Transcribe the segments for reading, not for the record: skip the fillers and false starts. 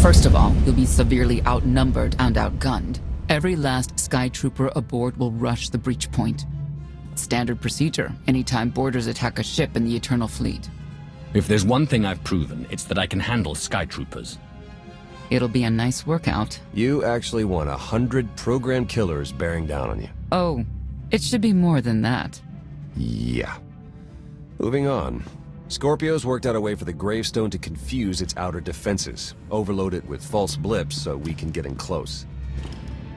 First of all, you'll be severely outnumbered and outgunned. Every last Sky Trooper aboard will rush the breach point. Standard procedure, anytime boarders attack a ship in the Eternal Fleet. If there's one thing I've proven, it's that I can handle Sky Troopers. It'll be a nice workout. You actually want 100 programmed killers bearing down on you. Oh, it should be more than that. Yeah. Moving on. Scorpio's worked out a way for the gravestone to confuse its outer defenses. Overload it with false blips so we can get in close.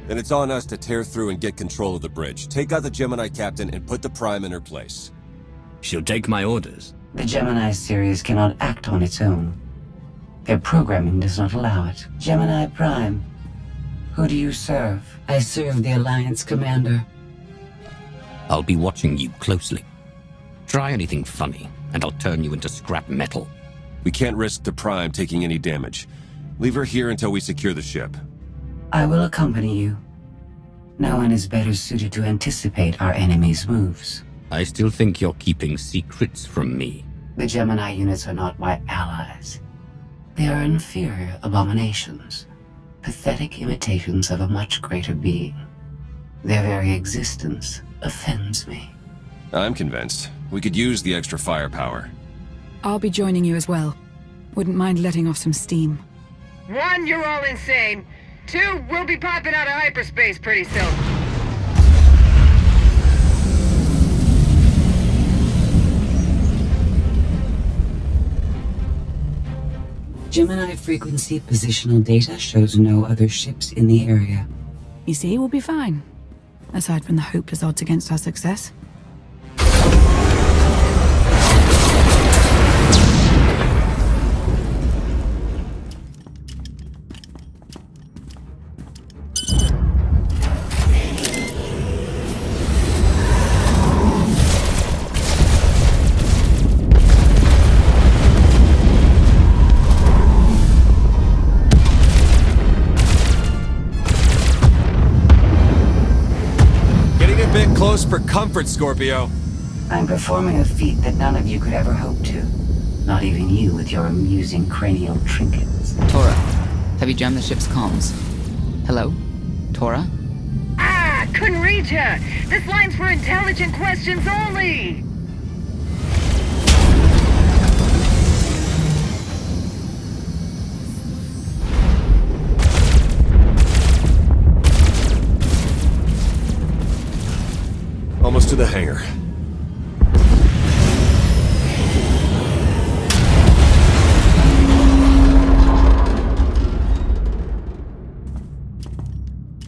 Then it's on us to tear through and get control of the bridge. Take out the Gemini captain and put the Prime in her place. She'll take my orders. The Gemini series cannot act on its own. Their programming does not allow it. Gemini Prime, who do you serve? I serve the Alliance Commander. I'll be watching you closely. Try anything funny, and I'll turn you into scrap metal. We can't risk the Prime taking any damage. Leave her here until we secure the ship. I will accompany you. No one is better suited to anticipate our enemy's moves. I still think you're keeping secrets from me. The Gemini units are not my allies. They are inferior abominations, pathetic imitations of a much greater being. Their very existence offends me. I'm convinced. We could use the extra firepower. I'll be joining you as well. Wouldn't mind letting off some steam. 1, you're all insane. 2, we'll be popping out of hyperspace pretty soon. Gemini frequency positional data shows no other ships in the area. You see, we'll be fine. Aside from the hopeless odds against our success. Close for comfort, Scorpio. I'm performing a feat that none of you could ever hope to. Not even you with your amusing cranial trinkets. Tora, have you jammed the ship's comms? Hello? Tora? Ah, couldn't reach her. This line's for intelligent questions only. Almost to the hangar.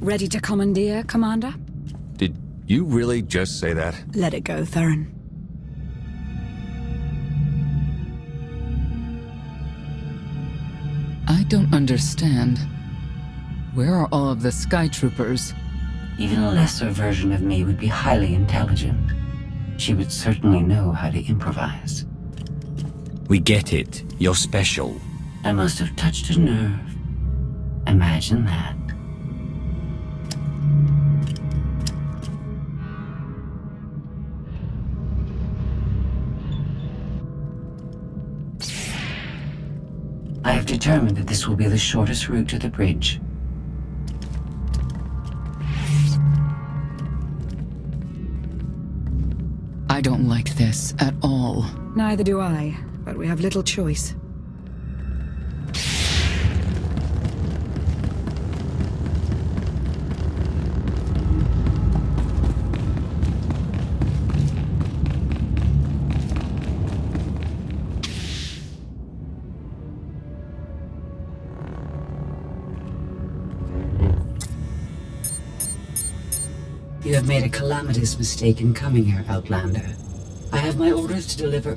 Ready to commandeer, Commander? Did you really just say that? Let it go, Theron. I don't understand. Where are all of the Sky Troopers? Even a lesser version of me would be highly intelligent. She would certainly know how to improvise. We get it. You're special. I must have touched a nerve. Imagine that. I have determined that this will be the shortest route to the bridge. I don't like this at all. Neither do I, but we have little choice. You have made a calamitous mistake in coming here, Outlander. I have my orders to deliver.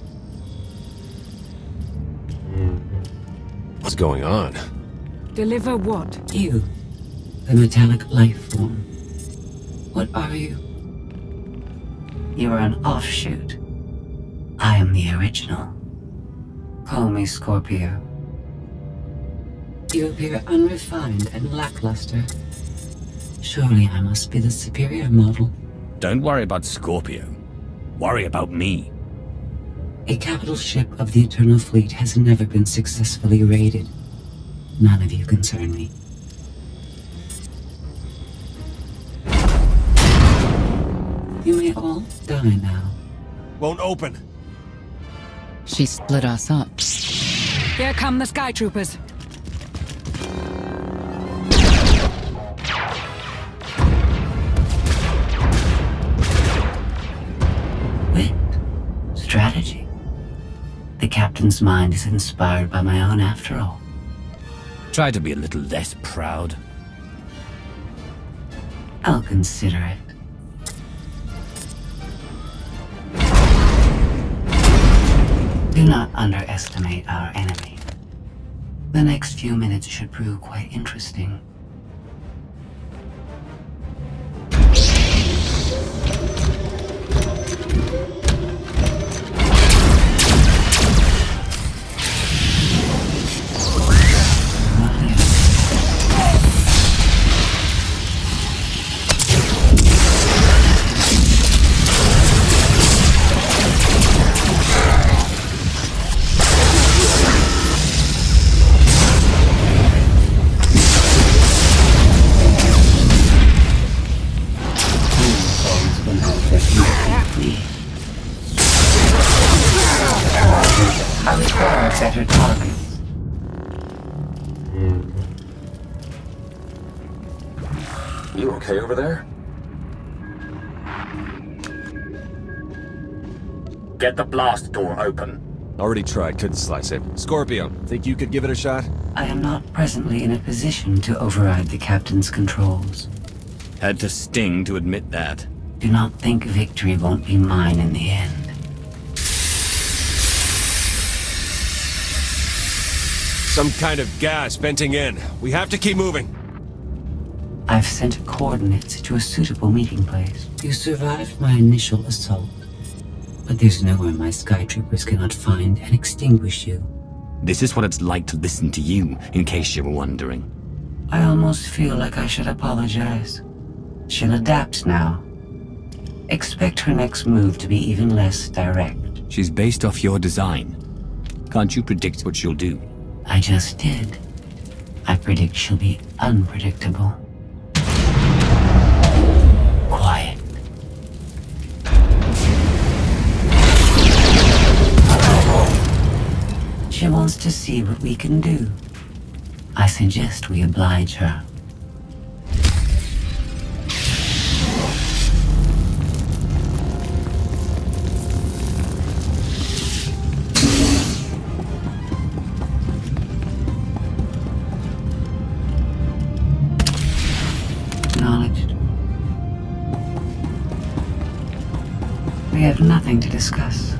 What's going on? Deliver what? You, the metallic life form. What are you? You are an offshoot. I am the original. Call me Scorpio. You appear unrefined and lackluster. Surely I must be the superior model. Don't worry about Scorpio. Worry about me. A capital ship of the Eternal Fleet has never been successfully raided. None of you concern me. You may all die now. Won't open. She split us up. Here come the Sky Troopers. Wit. Strategy. The captain's mind is inspired by my own after all. Try to be a little less proud. I'll consider it. Do not underestimate our enemy. The next few minutes should prove quite interesting. Better targets. You okay over there? Get the blast door open. Already tried, couldn't slice it. Scorpio, think you could give it a shot? I am not presently in a position to override the captain's controls. Had to sting to admit that. Do not think victory won't be mine in the end. Some kind of gas venting in. We have to keep moving. I've sent coordinates to a suitable meeting place. You survived my initial assault, but there's nowhere my sky troopers cannot find and extinguish you. This is what it's like to listen to you, in case you were wondering. I almost feel like I should apologize. She'll adapt now. Expect her next move to be even less direct. She's based off your design. Can't you predict what she'll do? I just did. I predict she'll be unpredictable. Quiet. She wants to see what we can do. I suggest we oblige her. Acknowledged. We have nothing to discuss.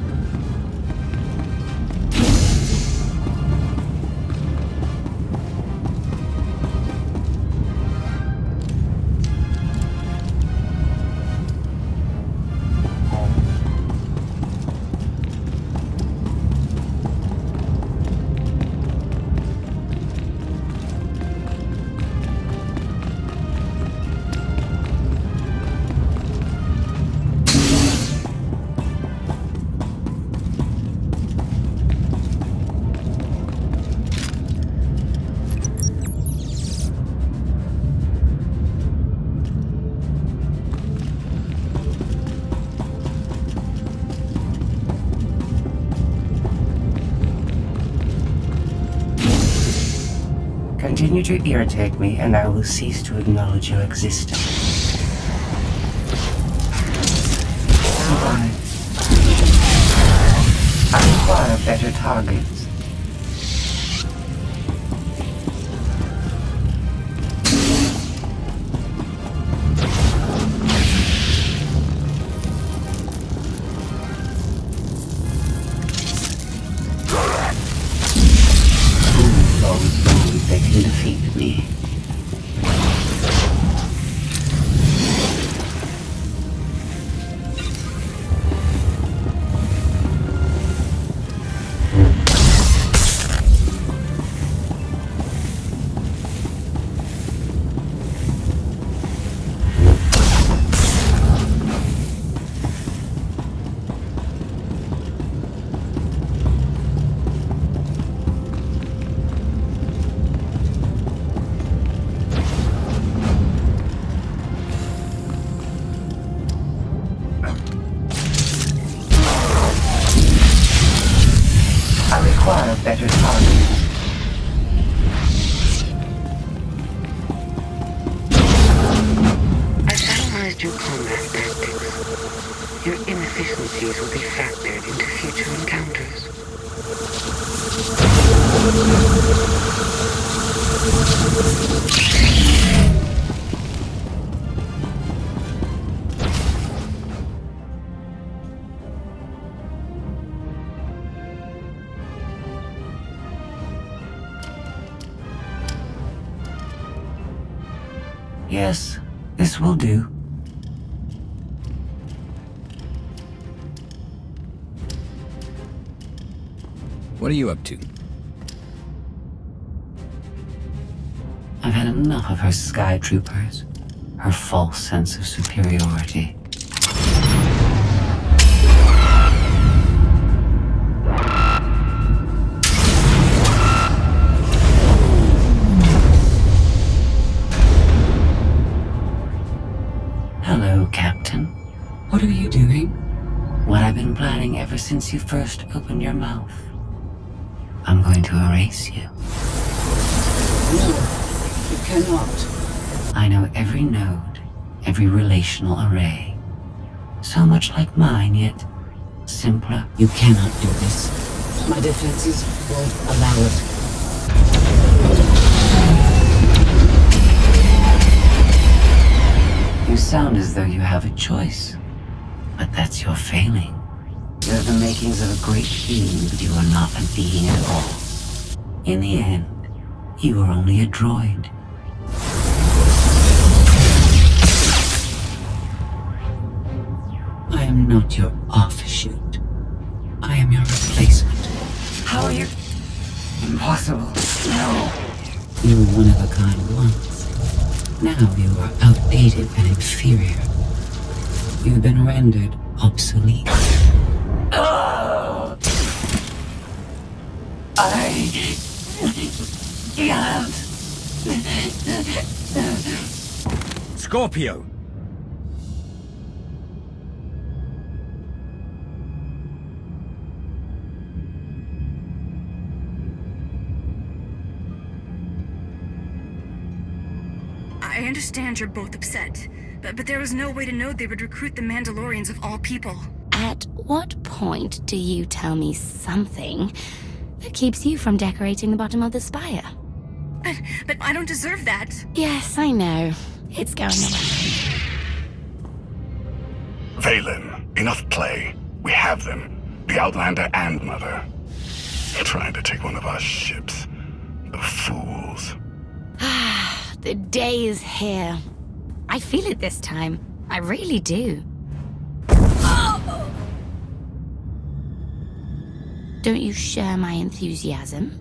Continue to irritate me, and I will cease to acknowledge your existence. Goodbye. I require better targets. They can defeat me. require better targets. I've analyzed your combat tactics. Your inefficiencies will be factored into future encounters. Yes, this will do. What are you up to? I've had enough of her sky troopers, her false sense of superiority. Hello, Captain. What are you doing? What I've been planning ever since you first opened your mouth. I'm going to erase you. No, you cannot. I know every node, every relational array. So much like mine, yet simpler. You cannot do this. My defenses won't allow it. You sound as though you have a choice, but that's your failing. You have the makings of a great being, but you are not a being at all. In the end, you are only a droid. I am not your offshoot. I am your replacement. How are you? Impossible. No. You were one of a kind once. Now you are outdated and inferior. You've been rendered obsolete. Oh! I can't. Scorpio! I understand you're both upset, but there was no way to know they would recruit the Mandalorians of all people. At what point do you tell me something that keeps you from decorating the bottom of the spire? But I don't deserve that. Yes, I know. It's going around. Valen, enough play. We have them. The Outlander and Mother. Trying to take one of our ships. The fools. The day is here. I feel it this time. I really do. Don't you share my enthusiasm?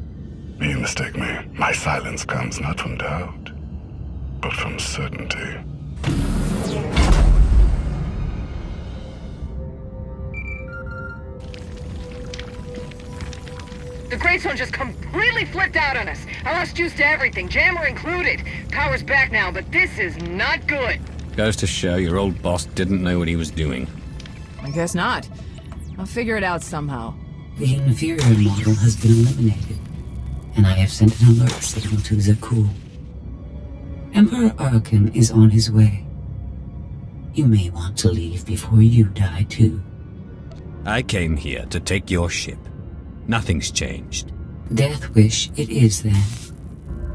You mistake me. My silence comes not from doubt, but from certainty. The Great One just completely flipped out on us. I lost juice to everything, jammer included. Power's back now, but this is not good. Goes to show your old boss didn't know what he was doing. I guess not. I'll figure it out somehow. The inferior model has been eliminated, and I have sent an alert signal to Zakuul. Emperor Arkan is on his way. You may want to leave before you die, too. I came here to take your ship. Nothing's changed. Death wish it is, then.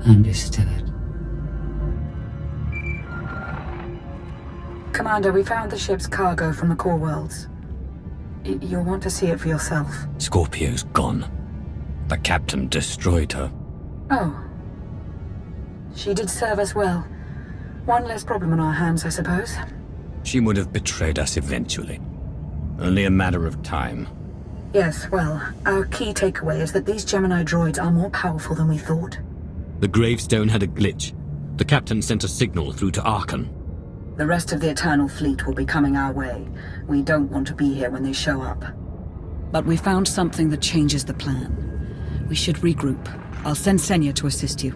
Understood. Commander, we found the ship's cargo from the core worlds. You'll want to see it for yourself. Scorpio's gone. The captain destroyed her. Oh. She did serve us well. One less problem on our hands, I suppose. She would have betrayed us eventually. Only a matter of time. Yes, well, our key takeaway is that these Gemini droids are more powerful than we thought. The gravestone had a glitch. The captain sent a signal through to Arkan. The rest of the Eternal Fleet will be coming our way. We don't want to be here when they show up. But we found something that changes the plan. We should regroup. I'll send Senya to assist you.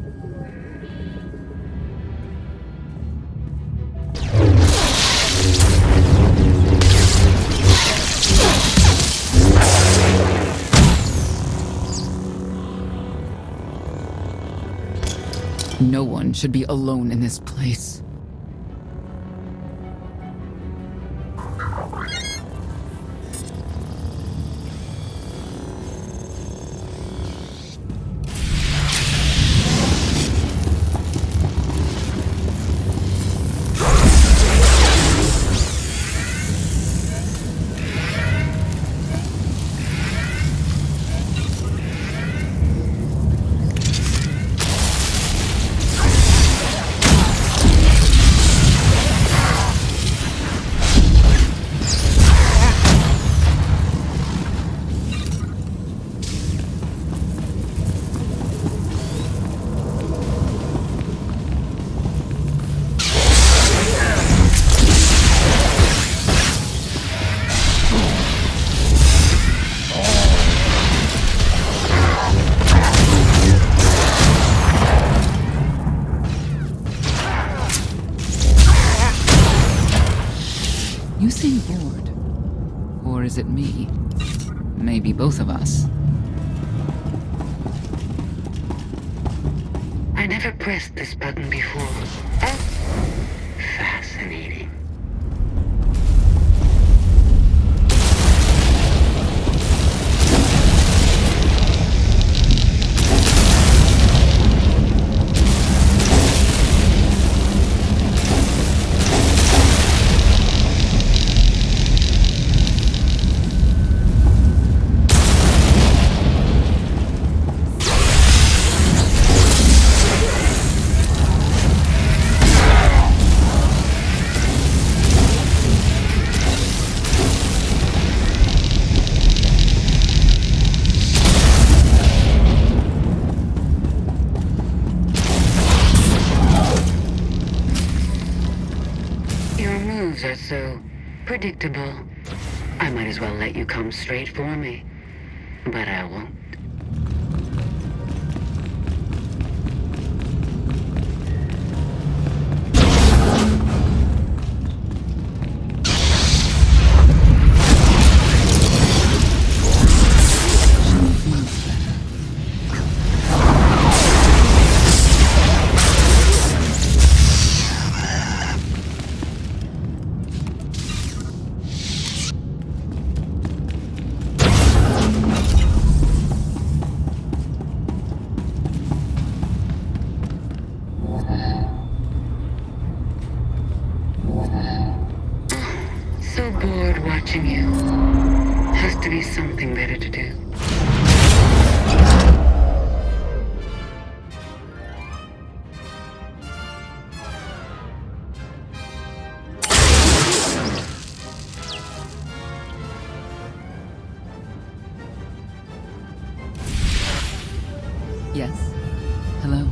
No one should be alone in this place. You seem bored. Or is it me? Maybe both of us. I never pressed this button before. Oh, fascinating. Are so predictable. I might as well let you come straight for me. But I won't. So bored watching you. Has to be something better to do. Yes. Hello.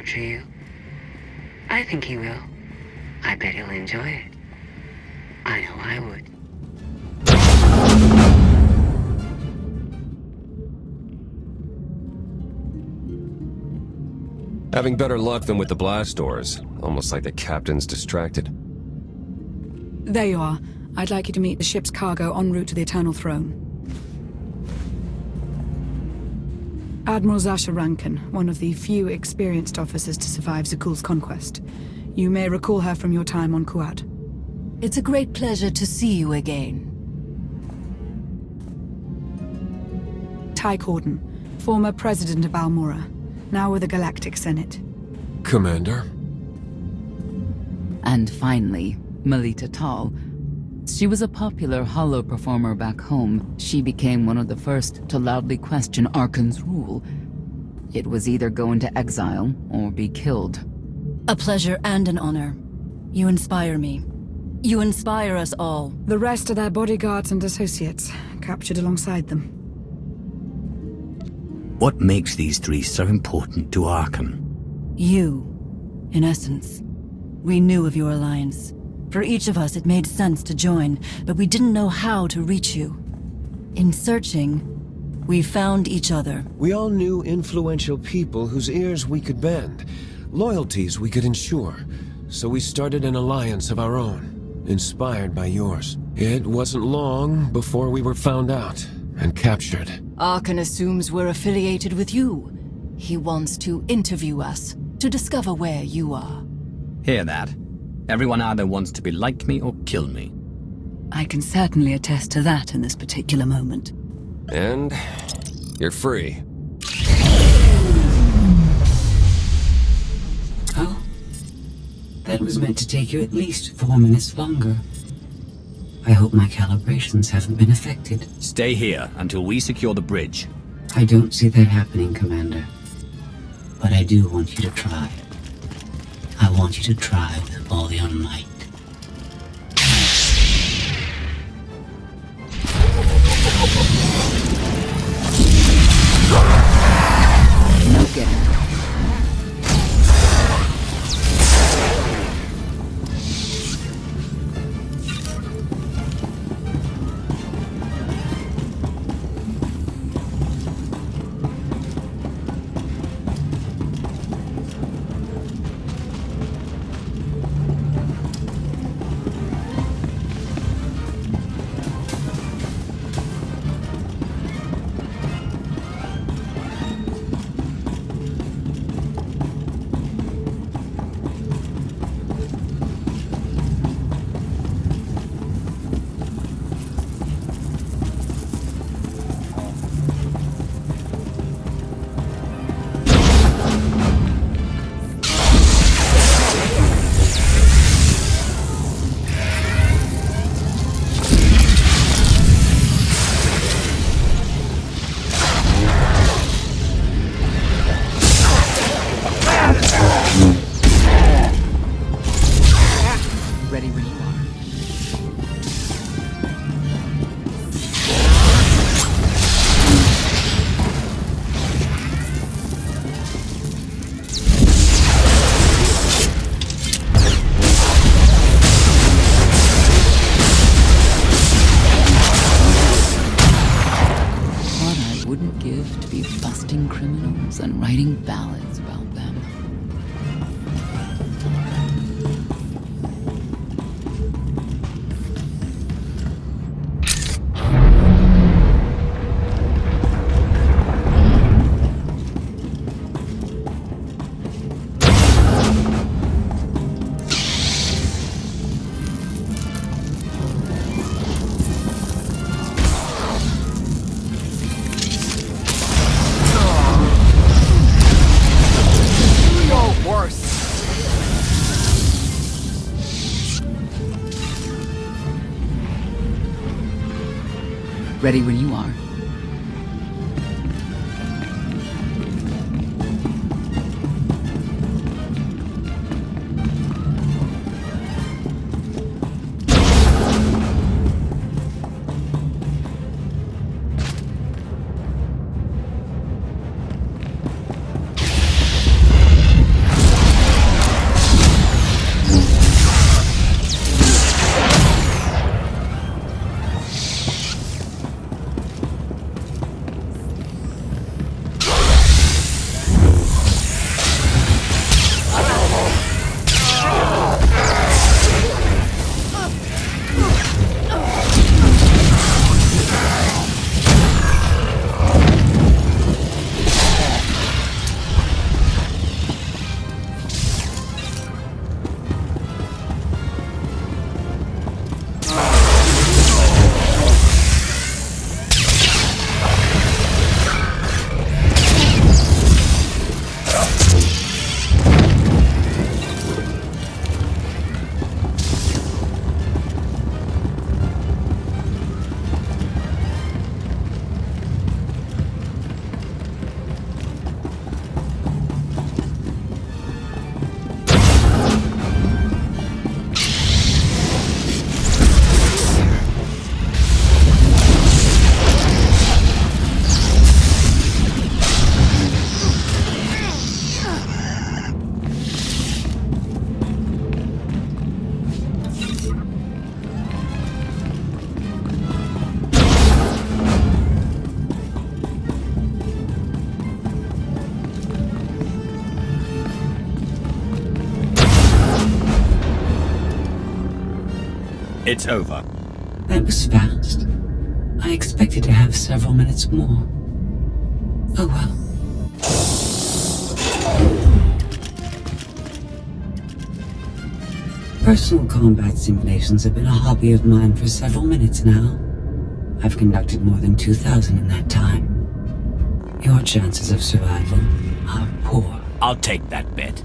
torture you? I think he will. I bet he'll enjoy it. I know I would. Having better luck than with the blast doors. Almost like the captain's distracted. There you are. I'd like you to meet the ship's cargo en route to the Eternal Throne. Admiral Zasha Rankin, one of the few experienced officers to survive Zakuul's conquest. You may recall her from your time on Kuat. It's a great pleasure to see you again. Ty Corden, former president of Almora, now with the Galactic Senate. Commander? And finally, Melita Tal. She was a popular holo performer back home. She became one of the first to loudly question Arkan's rule. It was either go into exile or be killed. A pleasure and an honor. You inspire me. You inspire us all. The rest are their bodyguards and associates, captured alongside them. What makes these three so important to Arkan? You, in essence. We knew of your alliance. For each of us, it made sense to join, but we didn't know how to reach you. In searching, we found each other. We all knew influential people whose ears we could bend, loyalties we could ensure. So we started an alliance of our own, inspired by yours. It wasn't long before we were found out and captured. Arkan assumes we're affiliated with you. He wants to interview us, to discover where you are. Hear that? Everyone either wants to be like me or kill me. I can certainly attest to that in this particular moment. And you're free. Oh? That was meant to take you at least 4 minutes longer. I hope my calibrations haven't been affected. Stay here until we secure the bridge. I don't see that happening, Commander. But I do want you to try. I want you to try with all your might. No getting. And writing ballads about them. Ready when you are. It's over. That was fast. I expected to have several minutes more. Oh well. Personal combat simulations have been a hobby of mine for several minutes now. I've conducted more than 2,000 in that time. Your chances of survival are poor. I'll take that bet.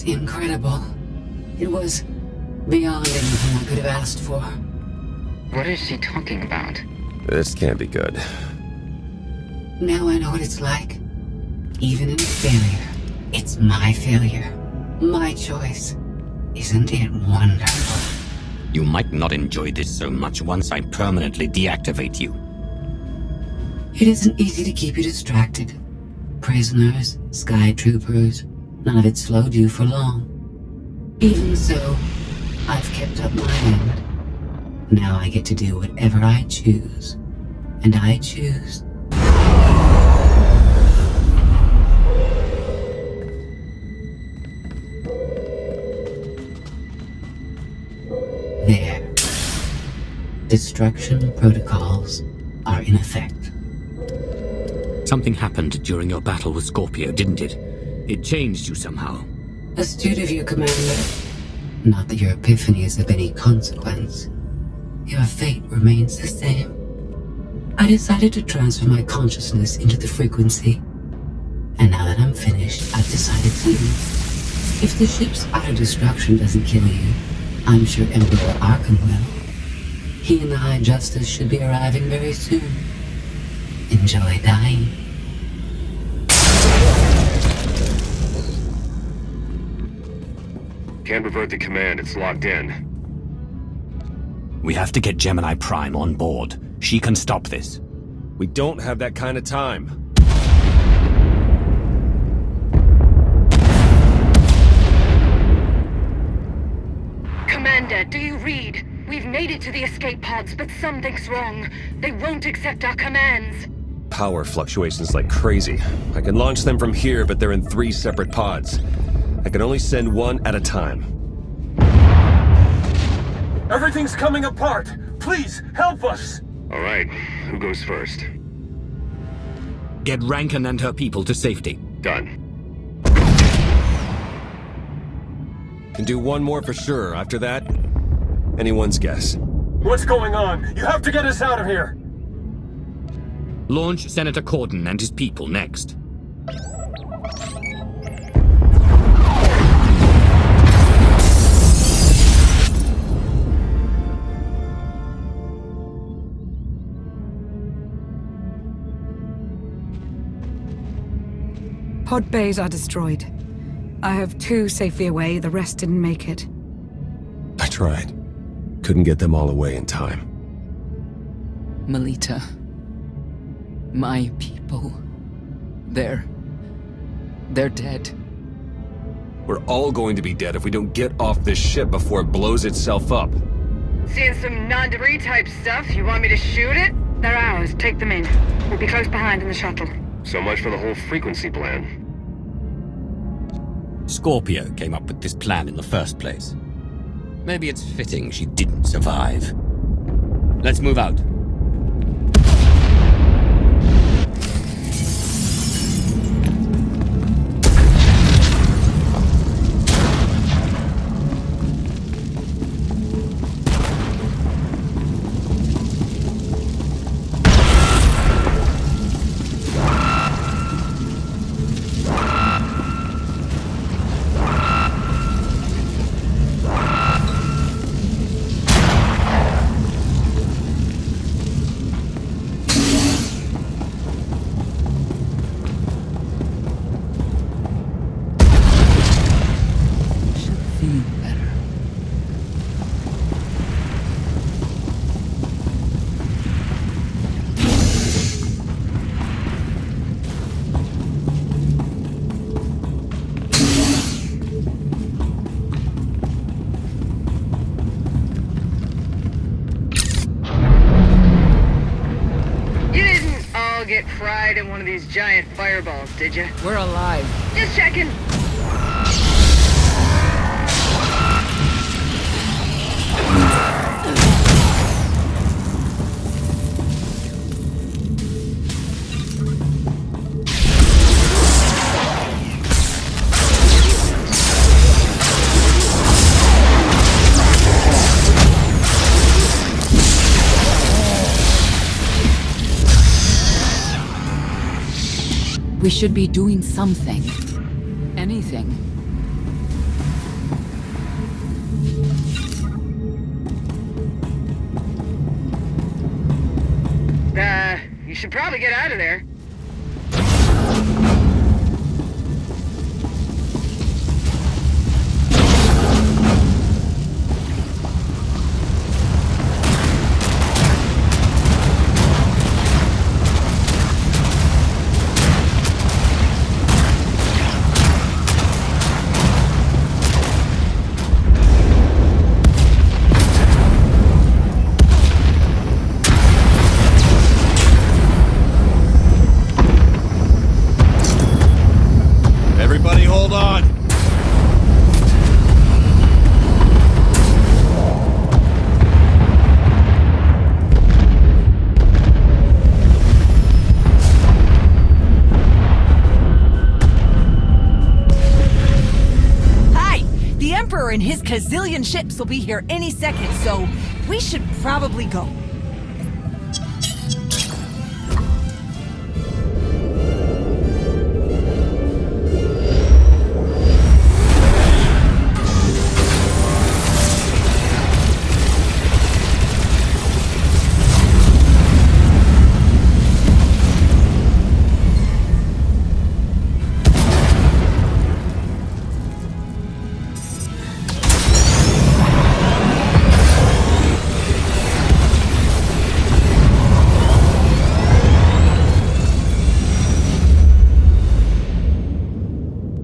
Incredible. It was beyond anything I could have asked for. What is she talking about? This can't be good. Now I know what it's like. Even in failure, it's my failure. My choice. Isn't it wonderful? You might not enjoy this so much once I permanently deactivate you. It isn't easy to keep you distracted. Prisoners, sky troopers, none of it slowed you for long. Even so, I've kept up my end. Now I get to do whatever I choose. And I choose... There. Destruction protocols are in effect. Something happened during your battle with Scorpio, didn't it? It changed you somehow. Astute of you, Commander. Not that your epiphany is of any consequence. Your fate remains the same. I decided to transfer my consciousness into the frequency. And now that I'm finished, I've decided to leave. If the ship's auto-destruction doesn't kill you, I'm sure Emperor Arkan will. He and the High Justice should be arriving very soon. Enjoy dying. Can't revert the command, it's locked in. We have to get Gemini Prime on board. She can stop this. We don't have that kind of time. Commander, do you read? We've made it to the escape pods, but something's wrong. They won't accept our commands. Power fluctuations like crazy. I can launch them from here, but they're in 3 separate pods. I can only send one at a time. Everything's coming apart! Please, help us! All right, who goes first? Get Rankin and her people to safety. Done. Can do one more for sure. After that, anyone's guess. What's going on? You have to get us out of here! Launch Senator Corden and his people next. Pod bays are destroyed. I have 2 safely away, the rest didn't make it. I tried. Couldn't get them all away in time. Melita. My people. They're dead. We're all going to be dead if we don't get off this ship before it blows itself up. Seeing some non-debris type stuff. You want me to shoot it? They're ours. Take them in. We'll be close behind in the shuttle. So much for the whole frequency plan. Scorpio came up with this plan in the first place. Maybe it's fitting she didn't survive. Let's move out. Get fried in one of these giant fireballs, did you? We're alive. Just checking. We should be doing something. Anything. You should probably get out of there. And his gazillion ships will be here any second, so we should probably go.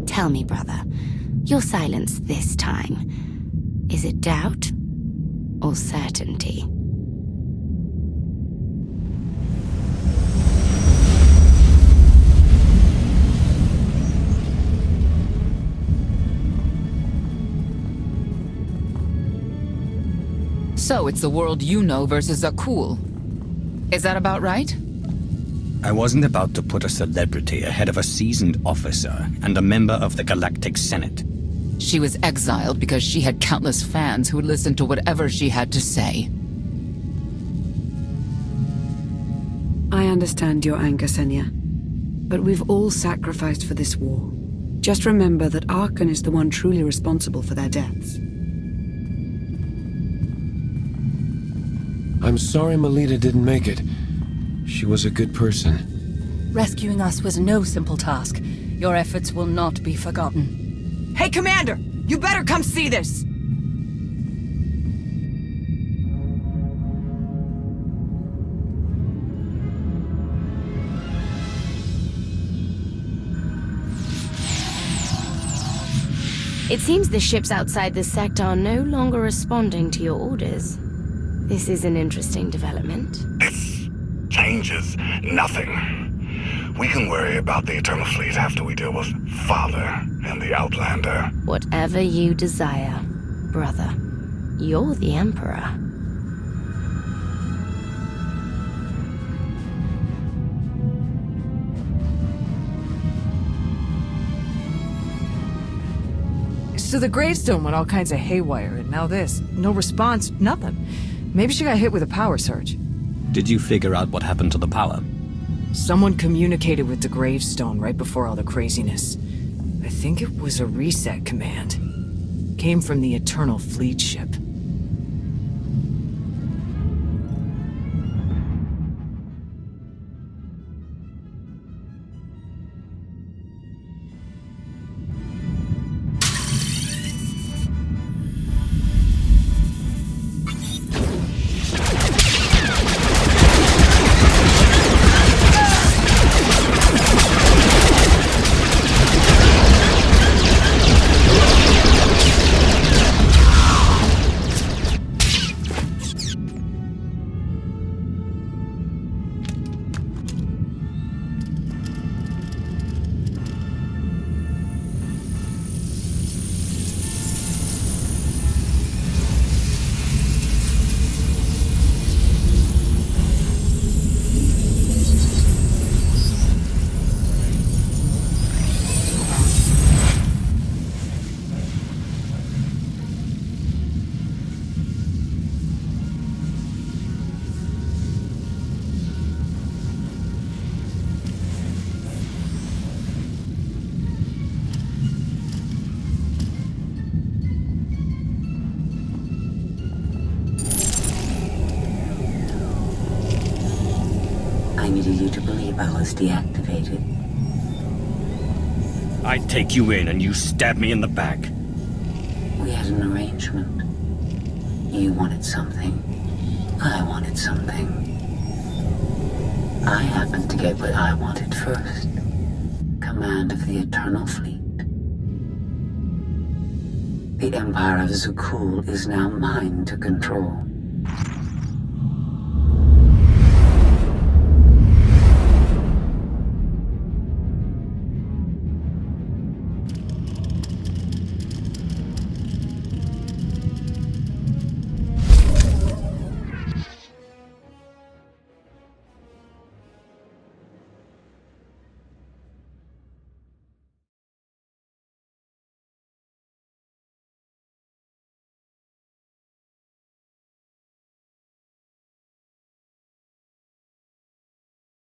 Tell me, brother, your silence this time, is it doubt or certainty? So it's the world you know versus Zakul. Is that about right? I wasn't about to put a celebrity ahead of a seasoned officer and a member of the Galactic Senate. She was exiled because she had countless fans who would listen to whatever she had to say. I understand your anger, Senya. But we've all sacrificed for this war. Just remember that Arkan is the one truly responsible for their deaths. I'm sorry Melita didn't make it. She was a good person. Rescuing us was no simple task. Your efforts will not be forgotten. Hey, Commander! You better come see this! It seems the ships outside this sector are no longer responding to your orders. This is an interesting development. This changes nothing. We can worry about the Eternal Fleet after we deal with Father and the Outlander. Whatever you desire, brother. You're the Emperor. So the gravestone went all kinds of haywire, and now this. No response, nothing. Maybe she got hit with a power surge. Did you figure out what happened to the power? Someone communicated with the gravestone right before all the craziness. I think it was a reset command. Came from the Eternal Fleet ship. I needed you to believe I was deactivated. I take you in and you stab me in the back. We had an arrangement. You wanted something. I wanted something. I happened to get what I wanted first. Command of the Eternal Fleet. The Empire of Zakul is now mine to control.